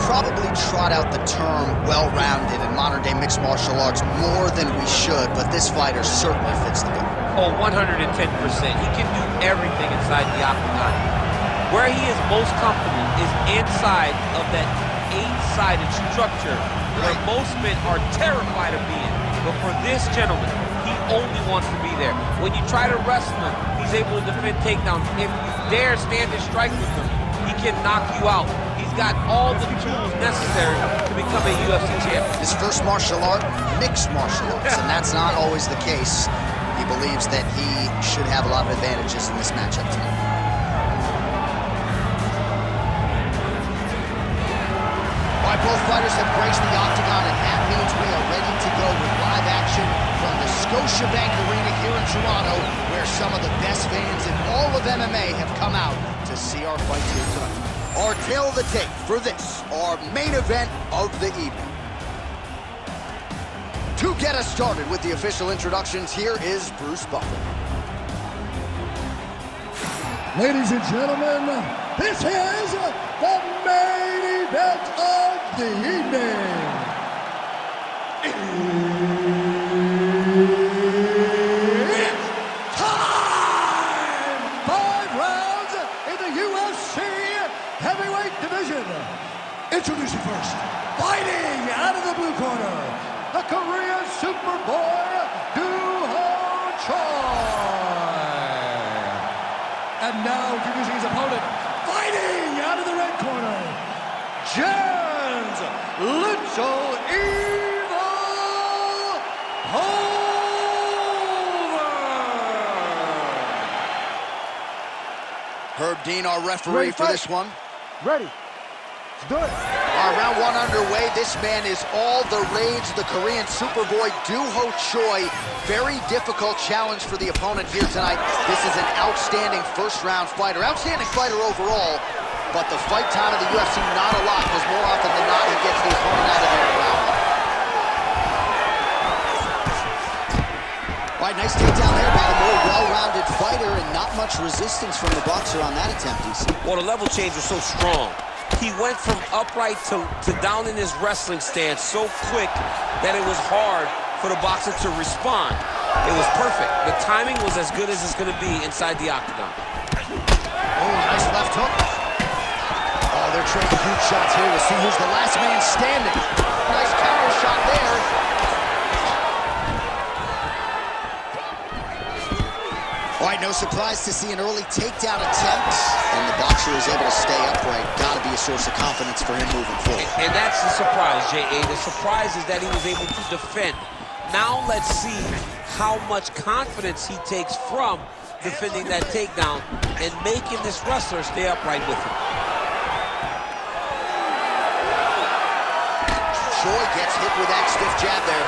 probably trot out the term well-rounded in modern-day mixed martial arts more than we should, but this fighter certainly fits the bill. Oh, 110%. He can do everything inside the octagon. Where he is most comfortable is inside of that 8-sided structure where most men are terrified of being. But for this gentleman, he only wants to be there. When you try to wrestle him, he's able to defend takedowns. If you dare stand and strike with him, he can knock you out. He's got all the tools necessary to become a UFC champion. His first martial art, mixed martial arts, and that's not always the case. He believes that he should have a lot of advantages in this matchup tonight. All right, both fighters have graced the octagon, and that means we are ready to go with live action from the Scotiabank Arena here in Toronto, where some of the best fans in all of MMA have come out to see our fights here tonight. Our tail of the tape for this, our main event of the evening. To get us started with the official introductions, here is Bruce Buffer. Ladies and gentlemen, this is the main event of the evening. It's time! 5 rounds in the UFC heavyweight division. Introducing first, fighting out of the blue corner, the Korean Superboy, Do-Ho Choi. And now introducing his opponent, fighting out of the red corner, Jens Little Evil Holder. Herb Dean, our referee for this one. Ready. Let's do it. Our round one underway. This man is all the rage, the Korean Superboy, Do-Ho Choi. Very difficult challenge for the opponent here tonight. This is an outstanding first-round fighter. Outstanding fighter overall, but the fight time of the UFC, not a lot, because more often than not, he gets the opponent out of there round. All right, nice takedown there by the more well-rounded fighter, and not much resistance from the boxer on that attempt, DC. Well, the level change was so strong. He went from upright to down in his wrestling stance so quick that it was hard for the boxer to respond. It was perfect. The timing was as good as it's going to be inside the octagon. Oh, nice left hook. Oh, they're trading huge shots here to see who's the last man standing. Nice counter shot there. All right, no surprise to see an early takedown attempt, and the boxer is able to stay upright. Gotta be a source of confidence for him moving forward. And that's the surprise, J.A. The surprise is that he was able to defend. Now let's see how much confidence he takes from defending that takedown and making this wrestler stay upright with him. Choi gets hit with that stiff jab there.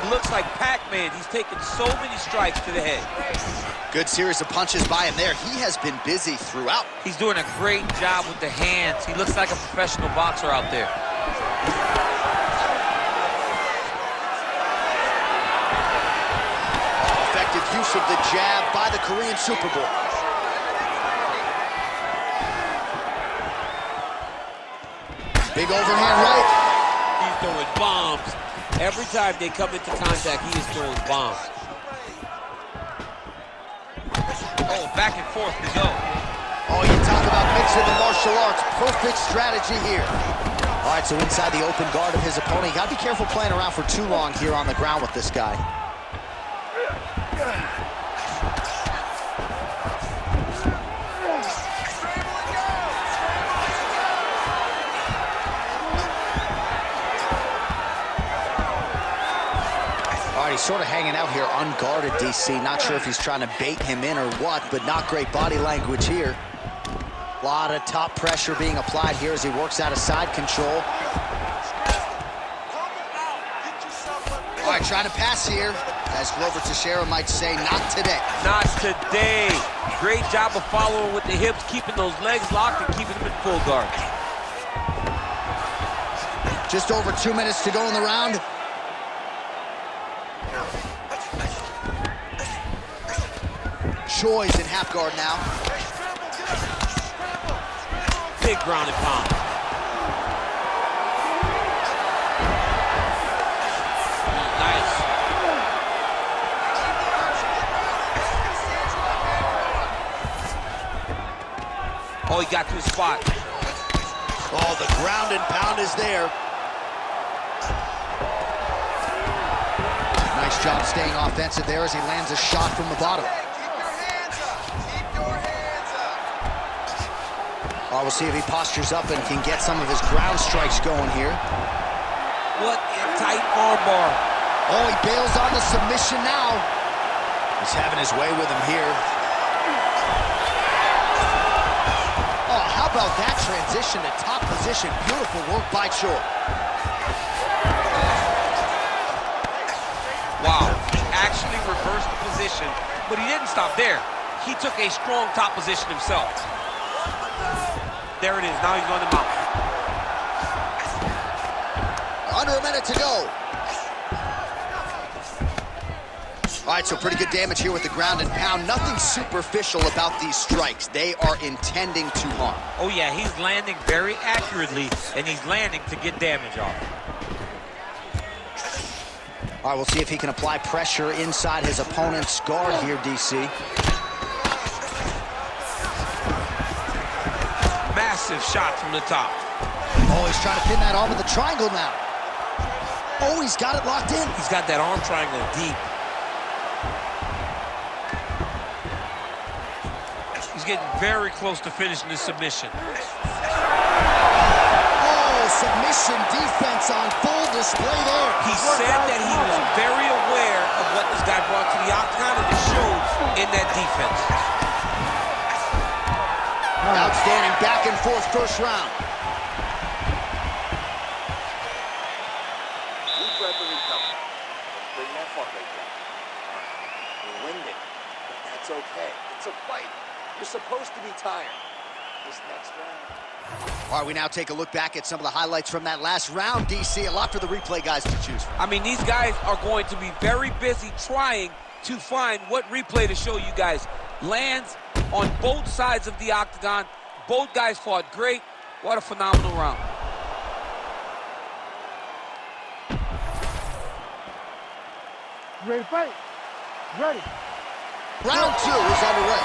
Looks like Pac-Man. He's taken so many strikes to the head. Good series of punches by him there. He has been busy throughout. He's doing a great job with the hands. He looks like a professional boxer out there. Effective use of the jab by the Korean Superboy. Big overhand right. He's throwing bombs. Every time they come into contact, he is throwing bombs. Oh, back and forth we go. Oh, you talk about mixing the martial arts. Perfect strategy here. All right, so inside the open guard of his opponent. You gotta be careful playing around for too long here on the ground with this guy. He's sort of hanging out here unguarded, DC. Not sure if he's trying to bait him in or what, but not great body language here. A lot of top pressure being applied here as he works out of side control. All right, trying to pass here. As Glover Teixeira might say, not today. Not today. Great job of following with the hips, keeping those legs locked and keeping them in full guard. Just over 2 minutes to go in the round. Choi's in half guard now. big ground and pound. Nice. Oh, he got to his spot. Oh, the ground and pound is there. Nice job staying offensive there as he lands a shot from the bottom. Keep your hands up. Keep your hands up. Oh, we'll see if he postures up and can get some of his ground strikes going here. What a tight arm bar. Oh, he bails on the submission now. He's having his way with him here. Oh, how about that transition to top position? Beautiful work by Choi. Wow, he actually reversed the position, but he didn't stop there. He took a strong top position himself. There it is, now he's going to mount. Under a minute to go. All right, so pretty good damage here with the ground and pound. Nothing superficial about these strikes. They are intending to harm. Oh yeah, he's landing very accurately, and he's landing to get damage off. All right, we'll see if he can apply pressure inside his opponent's guard here, DC. Massive shot from the top. Oh, he's trying to pin that arm with the triangle now. Oh, he's got it locked in. He's got that arm triangle deep. He's getting very close to finishing this submission. Oh, submission defense on full display there. He said that he was very aware of what this guy brought to the octagon, and it showed in that defense. Outstanding back and forth first round. Deep breath and recover. Bring that fuck right down. You're winded, but that's okay. It's a fight. You're supposed to be tired. This next round. All right, we now take a look back at some of the highlights from that last round, DC. A lot for the replay guys to choose from. I mean, these guys are going to be very busy trying to find what replay to show you guys. Lands on both sides of the octagon. Both guys fought great. What a phenomenal round. Ready to fight? Ready. Round 2 is underway.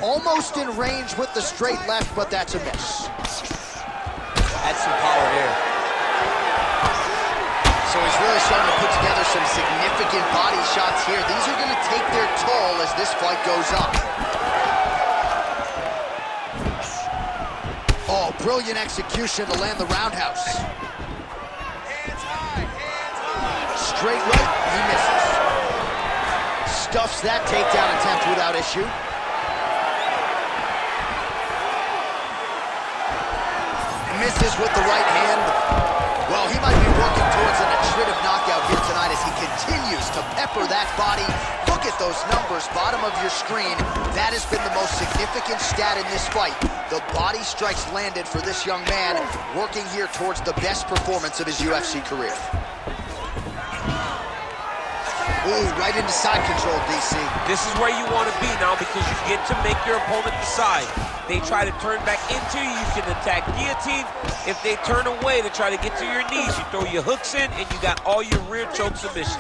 Almost in range with the straight left, but that's a miss. That's some power there. So he's really starting to put together some significant body shots here. These are going to take their toll as this fight goes on. Oh, brilliant execution to land the roundhouse. Hands high, hands high. Straight right, he misses. Stuffs that takedown attempt without issue. Misses with the right hand. Well, he might be working towards an attritive knockout here tonight as he continues to pepper that body. Look at those numbers, bottom of your screen. That has been the most significant stat in this fight. The body strikes landed for this young man, working here towards the best performance of his UFC career. Ooh, right into side control, DC. This is where you want to be now because you get to make your opponent decide. They try to turn back into you, you can attack guillotine. If they turn away to try to get to your knees, you throw your hooks in and you got all your rear choke submissions.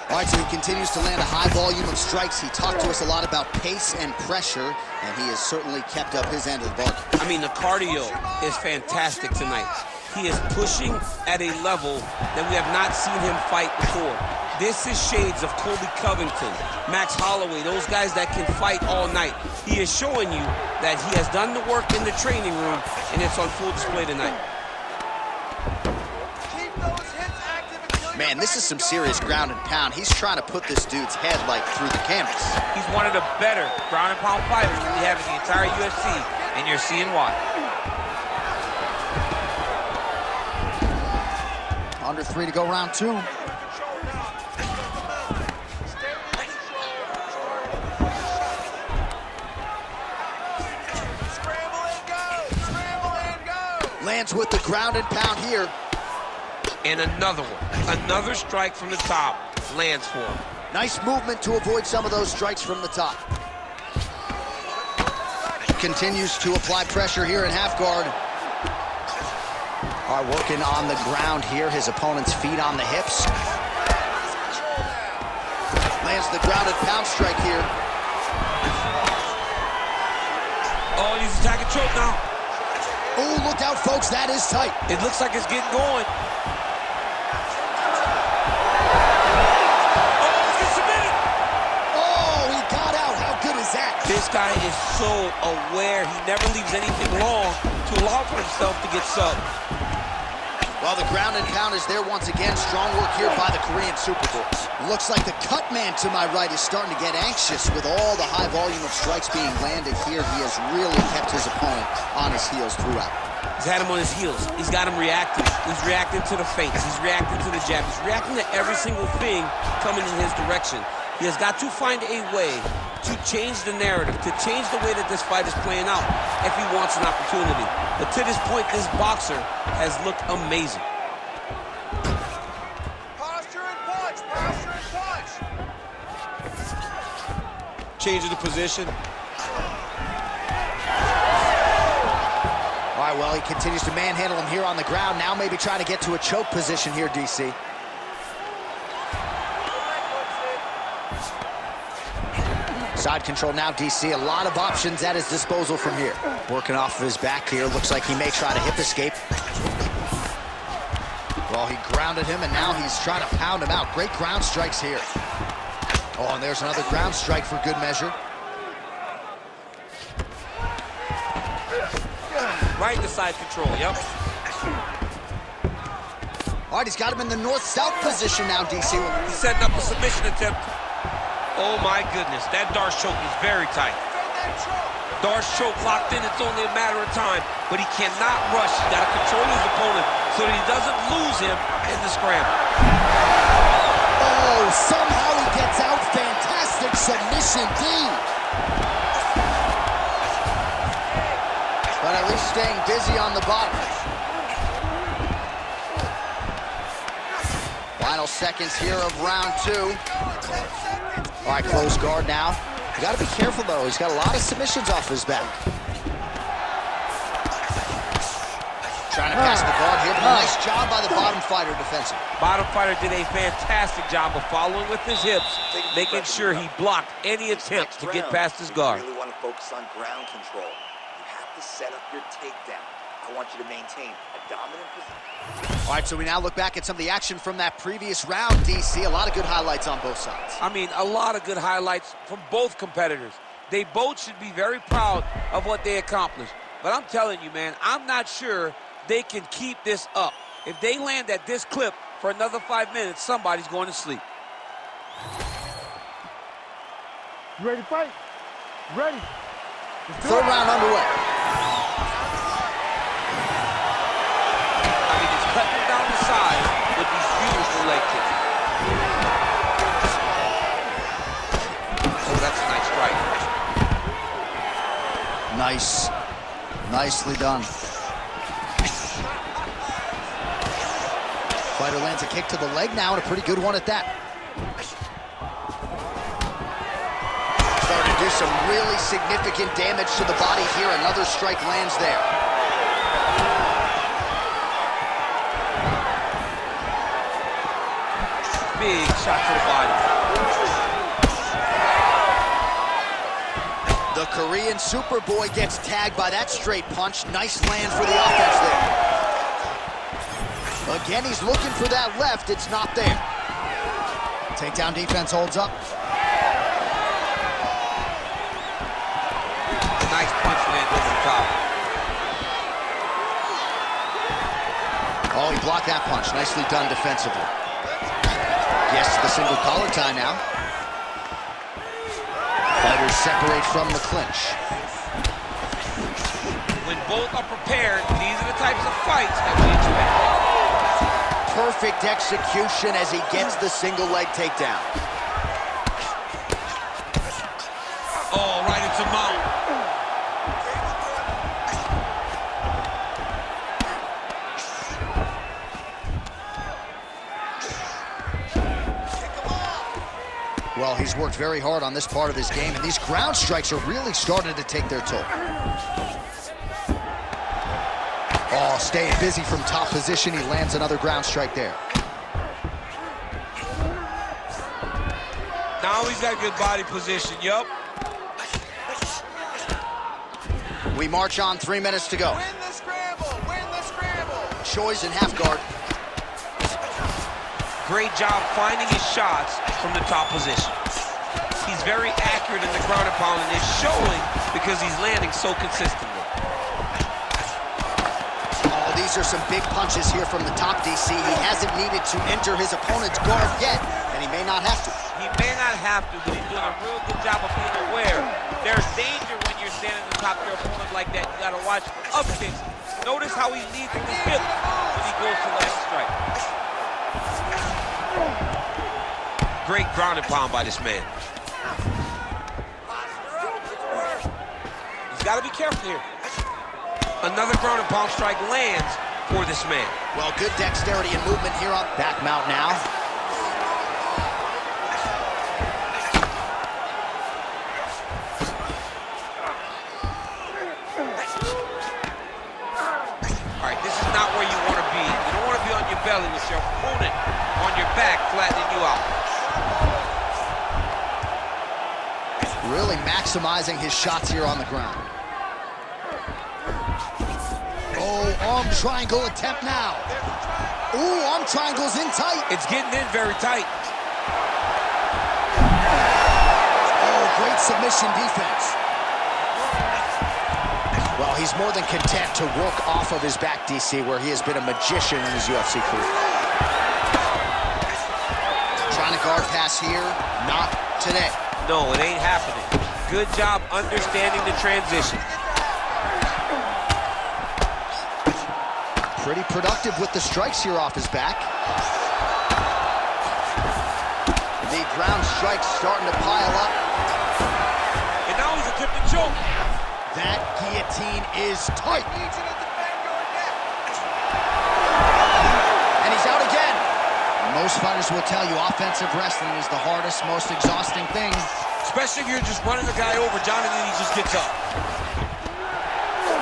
All right, so he continues to land a high volume of strikes. He talked to us a lot about pace and pressure, and he has certainly kept up his end of the bargain. I mean, the cardio is fantastic tonight. He is pushing at a level that we have not seen him fight before. This is shades of Colby Covington, Max Holloway, those guys that can fight all night. He is showing you that he has done the work in the training room, and it's on full display tonight. Keep those hits active until Man, this is some serious ground and pound. He's trying to put this dude's head, like, through the canvas. He's one of the better ground and pound fighters we have in the entire UFC, and you're seeing why. Under 3 to go, round 2. Scramble and go! Lands with the ground and pound here. And another one. Another strike from the top lands for him. Nice movement to avoid some of those strikes from the top. Continues to apply pressure here in half guard. All right, working on the ground here. His opponent's feet on the hips. Lands the grounded pound strike here. Oh, he's attacking choke now. Oh, look out, folks. That is tight. It looks like it's getting going. This guy is so aware. He never leaves anything long to allow for himself to get subbed. Well, the ground and pound is there once again. Strong work here by the Korean Superboy. Looks like the cut man to my right is starting to get anxious with all the high volume of strikes being landed here. He has really kept his opponent on his heels throughout. He's had him on his heels. He's got him reacting. He's reacting to the feints. He's reacting to the jab. He's reacting to every single thing coming in his direction. He has got to find a way to change the narrative, to change the way that this fight is playing out if he wants an opportunity. But to this point, this boxer has looked amazing. Posture and punch! Posture and punch! Change of the position. All right, well, he continues to manhandle him here on the ground. Now maybe trying to get to a choke position here, DC. Side control now, DC. A lot of options at his disposal from here. Working off of his back here. Looks like he may try to hip escape. Well, he grounded him, and now he's trying to pound him out. Great ground strikes here. Oh, and there's another ground strike for good measure. Right to side control, yep. All right, he's got him in the north-south position now, DC. He's setting up a submission attempt. Oh my goodness, that Darce choke is very tight. Darce choke locked in, it's only a matter of time, but he cannot rush. He's got to control his opponent so that he doesn't lose him in the scramble. Oh, somehow he gets out. Fantastic submission, D. But at least staying busy on the bottom. Final seconds here of round two. All right, close guard now. You got to be careful, though. He's got a lot of submissions off his back. Trying to pass the guard here, but nice job by the bottom fighter defensively. Bottom fighter did a fantastic job of following with his hips, making sure he blocked any attempts to get past his guard. You really want to focus on ground control. You have to set up your takedown. I want you to maintain a dominant position. All right, so we now look back at some of the action from that previous round, DC. A lot of good highlights on both sides. I mean, a lot of good highlights from both competitors. They both should be very proud of what they accomplished. But I'm telling you, man, I'm not sure they can keep this up. If they land at this clip for another 5 minutes, somebody's going to sleep. You ready to fight? Ready. Third round underway. I mean, he's cutting down the side with these beautiful leg kicks. Oh, that's a nice strike. Nice. Nicely done. Fighter lands a kick to the leg now, and a pretty good one at that. Starting to do some really significant damage to the body here. Another strike lands there. Big shot to the body. The Korean Superboy gets tagged by that straight punch. Nice land for the offense there. Again, he's looking for that left. It's not there. Takedown defense holds up. Nice punch land over the top. Oh, he blocked that punch. Nicely done defensively. Gets the single collar tie now. Fighters separate from the clinch. When both are prepared, these are the types of fights that we expect. Perfect execution as he gets the single leg takedown. Oh, right into mount. He's worked very hard on this part of his game, and these ground strikes are really starting to take their toll. Oh, staying busy from top position. He lands another ground strike there. Now he's got good body position, yup. We march on, 3 minutes to go. Win the scramble! Win the scramble! Choi's in half guard. Great job finding his shots from the top position. He's very accurate in the ground and pound, and it's showing because he's landing so consistently. Oh, these are some big punches here from the top, DC. He hasn't needed to enter his opponent's guard yet, and he may not have to. He may not have to, but he's doing a real good job of being aware. There's danger when you're standing on top of your opponent like that. You gotta watch up kicks. Notice how he leads with his hip when he goes to land strike. Great ground and pound by this man. He's got to be careful here. Another ground and pound strike lands for this man. Well, good dexterity and movement here on back mount now. All right, this is not where you want to be. You don't want to be on your belly with your opponent on your back, flattening you out. Really maximizing his shots here on the ground. Oh, arm triangle attempt now. Ooh, arm triangle's in tight. It's getting in very tight. Oh, great submission defense. Well, he's more than content to work off of his back, DC, where he has been a magician in his UFC career. Trying to guard pass here, not today. No, it ain't happening. Good job understanding the transition. Pretty productive with the strikes here off his back. The ground strikes starting to pile up. And now he's attempting to choke. That guillotine is tight. And he's out again. Most fighters will tell you offensive wrestling is the hardest, most exhausting thing. Especially if you're just running the guy over, John, and then he just gets up.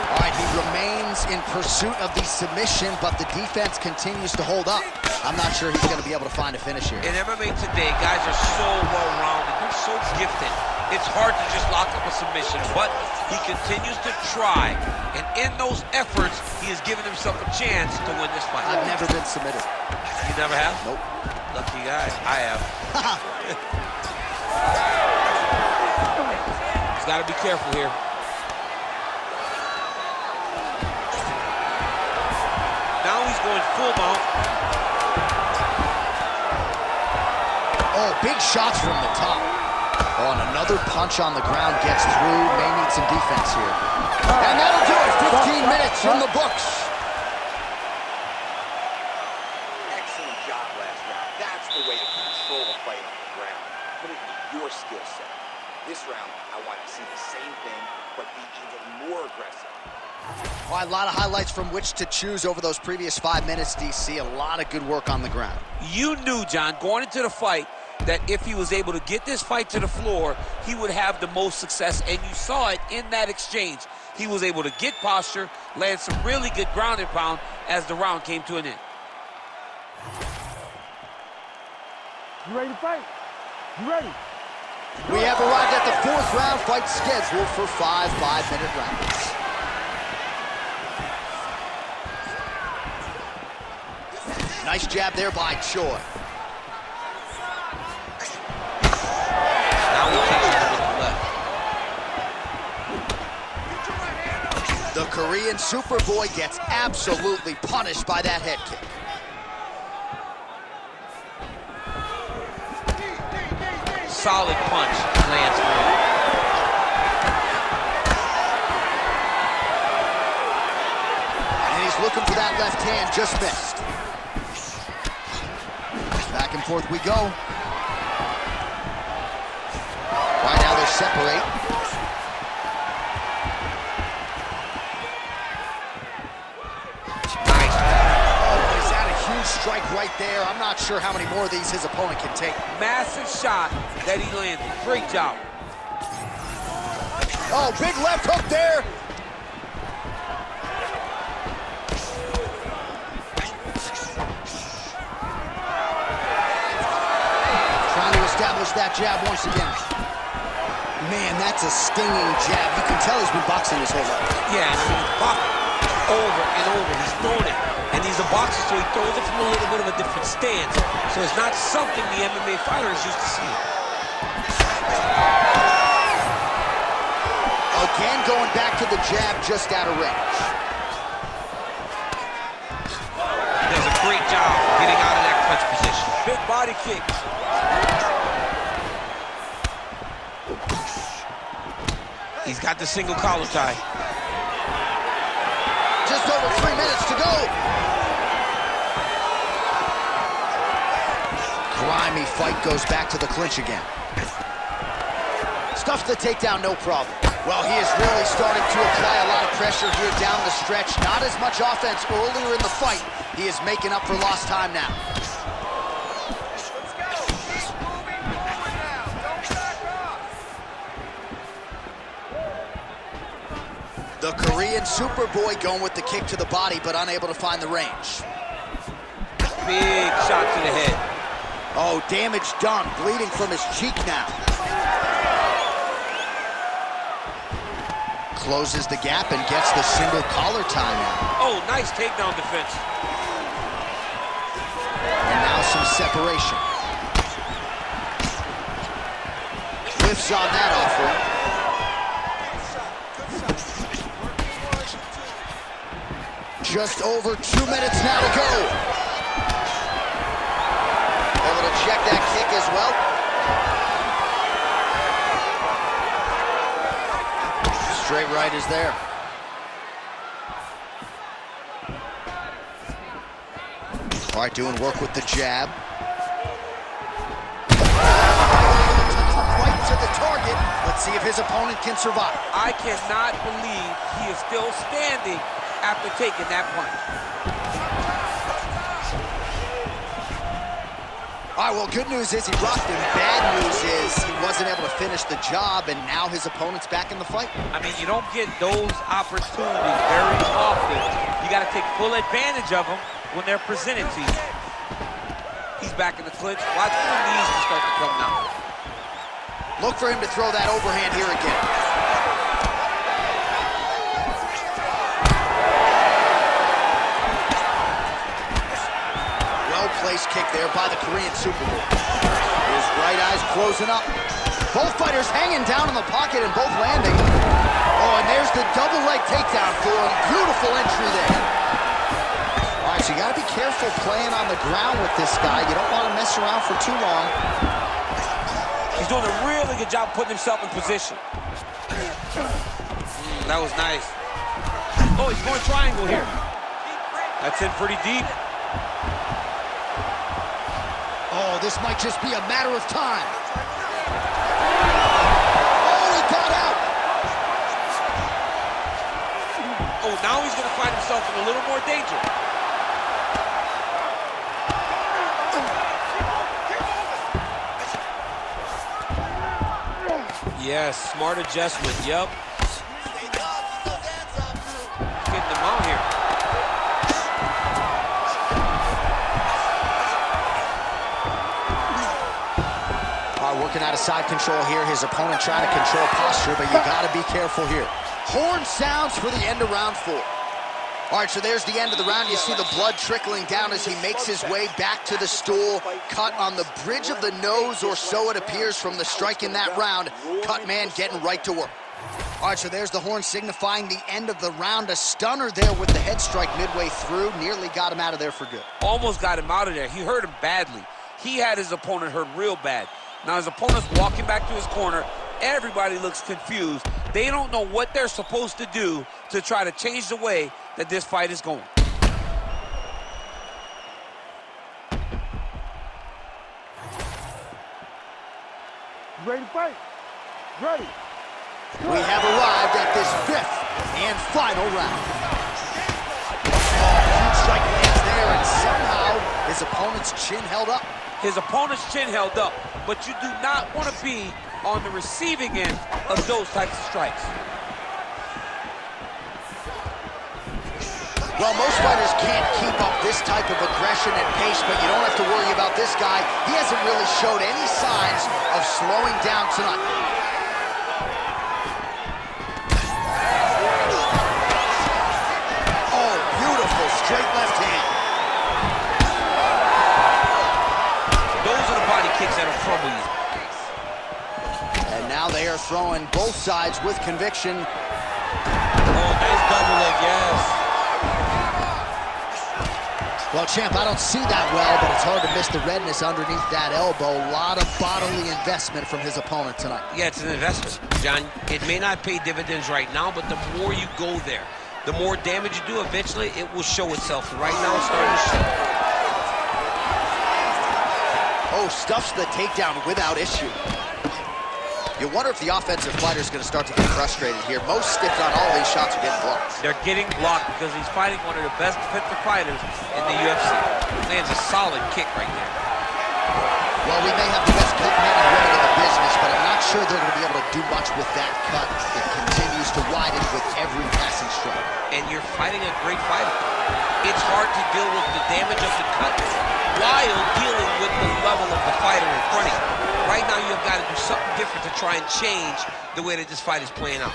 All right, he remains in pursuit of the submission, but the defense continues to hold up. I'm not sure he's going to be able to find a finish here. In MMA today, guys are so well-rounded. They're so gifted. It's hard to just lock up a submission, but he continues to try. And in those efforts, he has given himself a chance to win this fight. I've never been submitted. You never have? Nope. Lucky guy. I have. He's got to be careful here. Now he's going full mount. Oh, big shots from the top. Oh, and another punch on the ground gets through. May need some defense here. And that'll do it. 15 minutes from the books. Excellent job last round. That's the way to control a fight on the ground. Put it in your skill set. This round, I want to see the same thing, but be even more aggressive. Well, a lot of highlights from which to choose over those previous 5 minutes, DC. A lot of good work on the ground. You knew, John, going into the fight, that if he was able to get this fight to the floor, he would have the most success, and you saw it in that exchange. He was able to get posture, land some really good ground and pound as the round came to an end. You ready to fight? You ready? We have arrived at the 4th round, fight scheduled for 5 5-minute rounds. Nice jab there by Choi. Now he takes it with the left. The Korean Superboy gets absolutely punished by that head kick. Solid punch lands for him. And he's looking for that left hand, just missed. Back and forth we go. Right now they separate. Nice. Oh, is that a huge strike right there. I'm not sure how many more of these his opponent can take. Massive shot that he landed. Great job. Oh, big left hook there. Trying to establish that jab once again. Man, that's a stinging jab. You can tell he's been boxing his whole life. Yeah, I mean, over and over. He's throwing it. And he's a boxer, so he throws it from a little bit of a different stance. So it's not something the MMA fighter is used to seeing. Again, going back to the jab just out of range. Does a great job getting out of that clutch position. Big body kick. He's got the single collar tie. Just over 3 minutes to go. Grimy fight goes back to the clinch again. Stuffs the takedown, no problem. Well, he is really starting to apply a lot of pressure here down the stretch. Not as much offense earlier in the fight. He is making up for lost time now. The Korean Superboy going with the kick to the body, but unable to find the range. Big shot to the head. Oh, damage done. Bleeding from his cheek now. Closes the gap and gets the single collar tie now. Oh, nice takedown defense. And now some separation. Lifts on that offering. Just over 2 minutes now to go. Able to check that kick as well. Straight right is there. All right, doing work with the jab. Right to the target. Let's see if his opponent can survive. I cannot believe he is still standing after taking that punch. All right, well, good news is he rocked him. Bad news is he wasn't able to finish the job, and now his opponent's back in the fight. I mean, you don't get those opportunities very often. You got to take full advantage of them when they're presented to you. He's back in the clinch. Watch for the knees to start to come now. Look for him to throw that overhand here again. Well-placed kick there by the Korean Superboy. His right eye's closing up. Both fighters hanging down in the pocket and both landing. Oh, and there's the double leg takedown for him. Beautiful entry there. All right, so you got to be careful playing on the ground with this guy. You don't want to mess around for too long. He's doing a really good job putting himself in position. That was nice. Oh, he's going triangle here. That's in pretty deep. Oh, this might just be a matter of time. Oh, he got out. Oh, now he's going to find himself in a little more danger. Yes, smart adjustment, yep. Getting them out here. Working out of side control here. His opponent trying to control posture, but you got to be careful here. Horn sounds for the end of round 4. All right, so there's the end of the round. You see the blood trickling down as he makes his way back to the stool. Cut on the bridge of the nose, or so it appears from the strike in that round. Cut man getting right to work. All right, so there's the horn signifying the end of the round. A stunner there with the head strike midway through. Nearly got him out of there for good. Almost got him out of there. He hurt him badly. He had his opponent hurt real bad. Now his opponent's walking back to his corner. Everybody looks confused. They don't know what they're supposed to do to try to change the way that this fight is going. Ready to fight? Ready. We have arrived at this 5th and final round. Oh, huge strike lands there, and somehow His opponent's chin held up. His opponent's chin held up, but you do not want to be on the receiving end of those types of strikes. Well, most fighters can't keep up this type of aggression and pace, but you don't have to worry about this guy. He hasn't really showed any signs of slowing down tonight. Oh, beautiful straight left hand. Those are the body kicks that'll crumble you. And now they are throwing both sides with conviction. Oh, nice double leg, yes. Well, champ, I don't see that well, but it's hard to miss the redness underneath that elbow. A lot of bodily investment from his opponent tonight. Yeah, it's an investment, John. It may not pay dividends right now, but the more you go there, the more damage you do, eventually it will show itself. Right now, it's starting to show. Oh, stuffs the takedown without issue. You wonder if the offensive fighter is going to start to get frustrated here. Most, if not all, these shots are getting blocked. They're getting blocked because he's fighting one of the best defensive fighters in the UFC. Lands a solid kick right there. Well, we may have the best cut men and women in the business, but I'm not sure they're going to be able to do much with that cut. It continues to widen with every passing strike. And you're fighting a great fighter. It's hard to deal with the damage of the cut while dealing with the level of the fighter in front of you. Right now, you've got to do something different to try and change the way that this fight is playing out.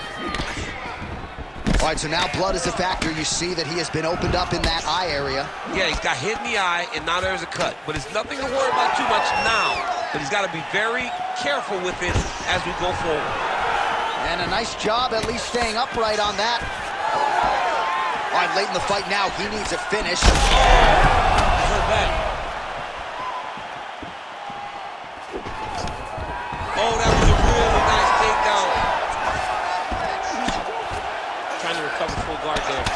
All right, so now blood is a factor. You see that he has been opened up in that eye area. Yeah, he's got hit in the eye, and now there's a cut. But it's nothing to worry about too much now. But he's got to be very careful with it as we go forward. And a nice job at least staying upright on that. All right, late in the fight now, he needs a finish. I heard that. Oh, that was a really nice takedown. Trying to recover full guard there.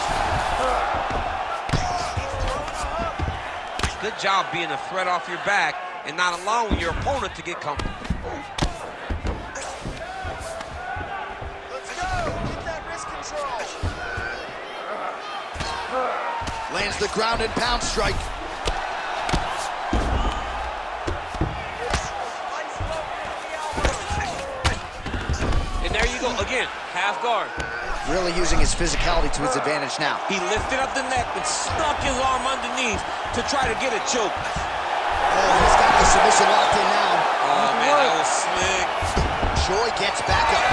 Good job being a threat off your back and not allowing your opponent to get comfortable. Let's go. Get that wrist control. Lands the ground and pound strike. Again, half guard. Really using his physicality to his advantage now. He lifted up the neck and snuck his arm underneath to try to get a choke. Oh, he's got the submission locked in now. Oh, man, that was slick. Choi gets back up.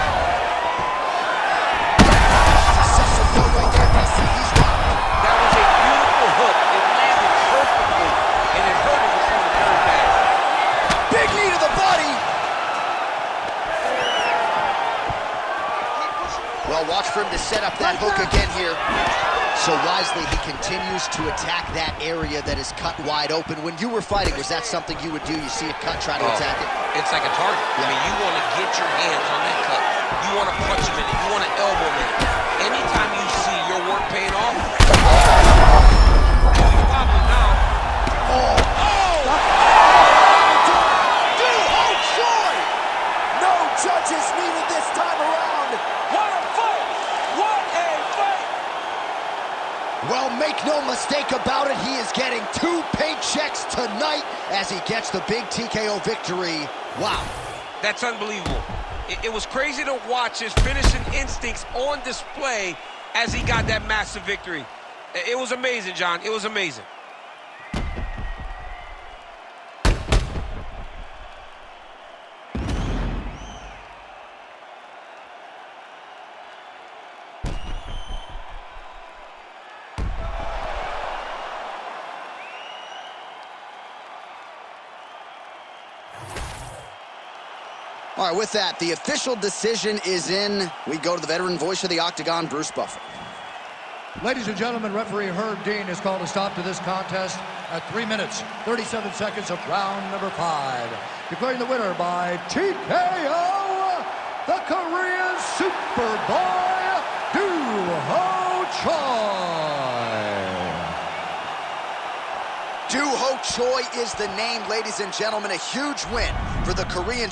Successful throw right there. He's got it. That was a beautiful hook. It landed perfectly, and it hurt him before the third back. Big knee to the body. Well, watch for him to set up that hook again here. So wisely, he continues to attack that area that is cut wide open. When you were fighting, was that something you would do? You see a cut, try to attack it? It's like a target. I mean, you want to get your hands on that cut. You want to punch him in it. You want to elbow him in it. Anytime you see your work paying off, he's wobbling now. No judges needed this time around. What a fight! What a fight! Well, make no mistake about it, he is getting 2 paychecks tonight as he gets the big TKO victory. Wow. That's unbelievable. It was crazy to watch his finishing instincts on display as he got that massive victory. It was amazing, John. It was amazing. All right, with that, the official decision is in. We go to the veteran voice of the Octagon, Bruce Buffer. Ladies and gentlemen, referee Herb Dean has called a stop to this contest at 3 minutes, 37 seconds of round number 5. Declaring the winner by TKO, the Korean Superboy, Do-Ho Choi. Do-Ho Choi is the name, ladies and gentlemen. A huge win for the Korean